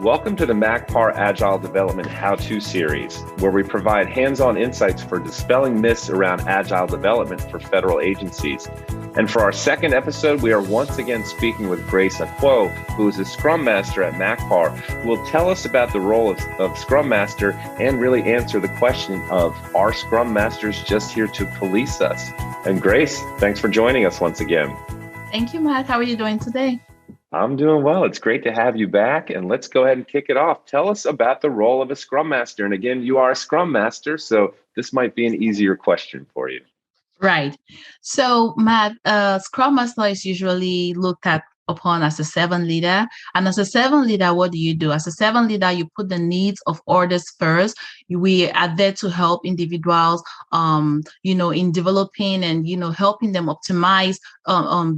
Welcome to the Makpar Agile Development How-To Series, where we provide hands-on insights for dispelling myths around Agile development for federal agencies. And for our second episode, we are once again speaking with Grace Akwo, who is a Scrum Master at Makpar, who will tell us about the role of Scrum Master and really answer the question of, are Scrum Masters just here to police us? And Grace, thanks for joining us once again. Thank you, Matt. How are you doing today? I'm doing well. It's great to have you back. And let's go ahead and kick it off. Tell us about the role of a Scrum Master. And again, you are a Scrum Master, so this might be an easier question for you. Right. So, Matt, Scrum Master is usually looked upon as a servant leader. And as a servant leader, what do? As a servant leader, you put the needs of others first. We are there to help individuals, in developing and, helping them optimize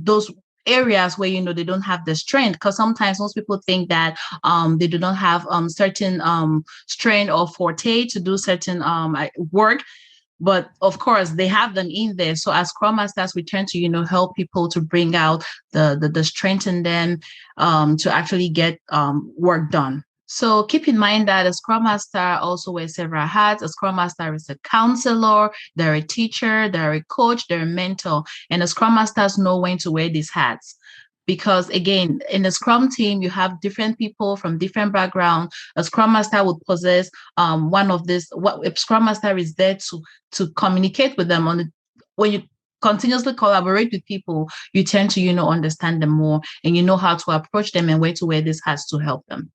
those areas where they don't have the strength, because sometimes most people think that they do not have certain strength or forte to do certain work, but of course they have them in there. So as Scrum Masters, we tend to help people to bring out the strength in them to actually get work done. So keep in mind that a Scrum Master also wears several hats. A Scrum Master is a counselor, they're a teacher, they're a coach, they're a mentor, and the Scrum Masters know when to wear these hats. Because again, in the Scrum team, you have different people from different backgrounds. A Scrum Master would possess one of this. What a Scrum Master is there to communicate with them when you continuously collaborate with people, you tend to understand them more, and you know how to approach them and where to wear these hats to help them.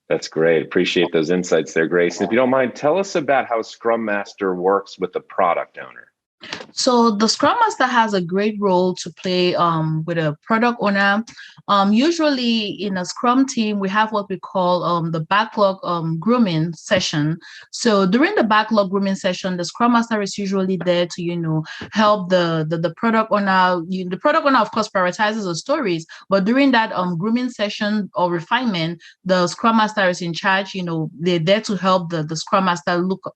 That's great. Appreciate those insights there, Grace. And if you don't mind, tell us about how Scrum Master works with the product owner. So the Scrum Master has a great role to play with a product owner. Usually in a Scrum team, we have what we call the backlog grooming session. So during the backlog grooming session, the Scrum Master is usually there to help the product owner. The product owner, of course, prioritizes the stories, but during that grooming session or refinement, the Scrum Master is in charge. They're there to help the Scrum Master look.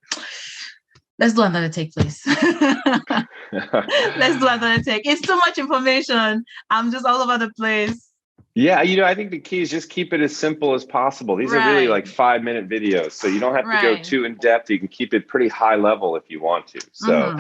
Let's do another take, please. Let's do another take. It's too much information. I'm just all over the place. Yeah, I think the key is just keep it as simple as possible. These are really like 5-minute videos, so you don't have to go too in depth. You can keep it pretty high level if you want to. So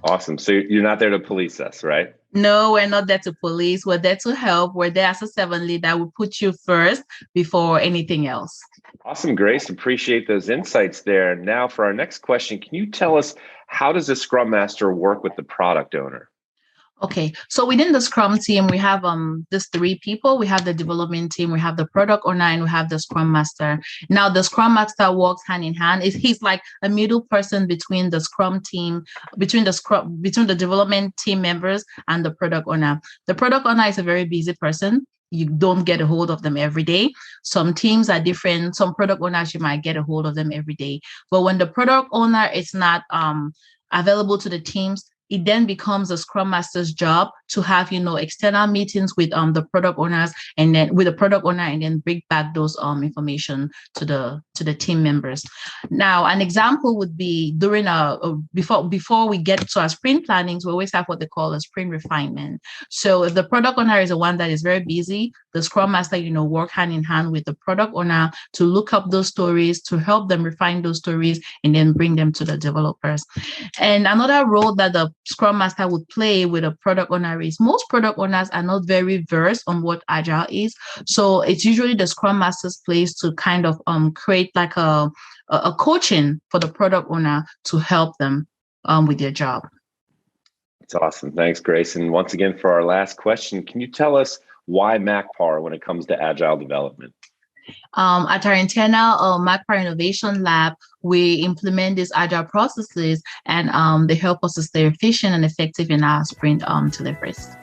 awesome. So you're not there to police us, right? No, we're not there to police. We're there to help. We're there as a servant leader. We put you first before anything else. Awesome, Grace. Appreciate those insights there. Now for our next question, can you tell us, how does a Scrum Master work with the product owner? Okay, so within the Scrum team, we have these 3 people. We have the development team, we have the product owner, and we have the Scrum Master. Now, the Scrum Master works hand in hand. He's like a middle person between the Scrum team, between the development team members and the product owner. The product owner is a very busy person. You don't get a hold of them every day. Some teams are different. Some product owners, you might get a hold of them every day. But when the product owner is not available to the teams, it then becomes a Scrum Master's job to have, external meetings with the product owners and then with the product owner, and then bring back those information to the team members. Now, an example would be during before we get to our sprint plannings, we always have what they call a sprint refinement. So if the product owner is the one that is very busy, the Scrum Master, work hand in hand with the product owner to look up those stories, to help them refine those stories, and then bring them to the developers. And another role that the Scrum Master would play with a product owner is most product owners are not very versed on what Agile is. So it's usually the Scrum Master's place to kind of create like a coaching for the product owner to help them with their job. That's awesome. Thanks, Grace. And once again, for our last question, can you tell us why Makpar when it comes to Agile development? At our internal Makpar Innovation Lab, we implement these Agile processes, and they help us to stay efficient and effective in our sprint deliveries.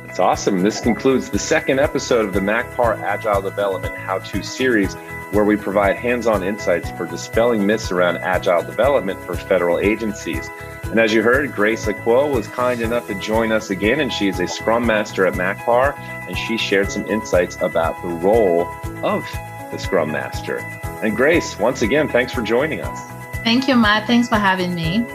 That's awesome. This concludes the second episode of the Makpar Agile Development How-To Series, where we provide hands-on insights for dispelling myths around Agile development for federal agencies. And as you heard, Grace Akwo was kind enough to join us again, and she is a Scrum Master at Makpar, and she shared some insights about the role of the Scrum Master. And Grace, once again, thanks for joining us. Thank you, Matt. Thanks for having me.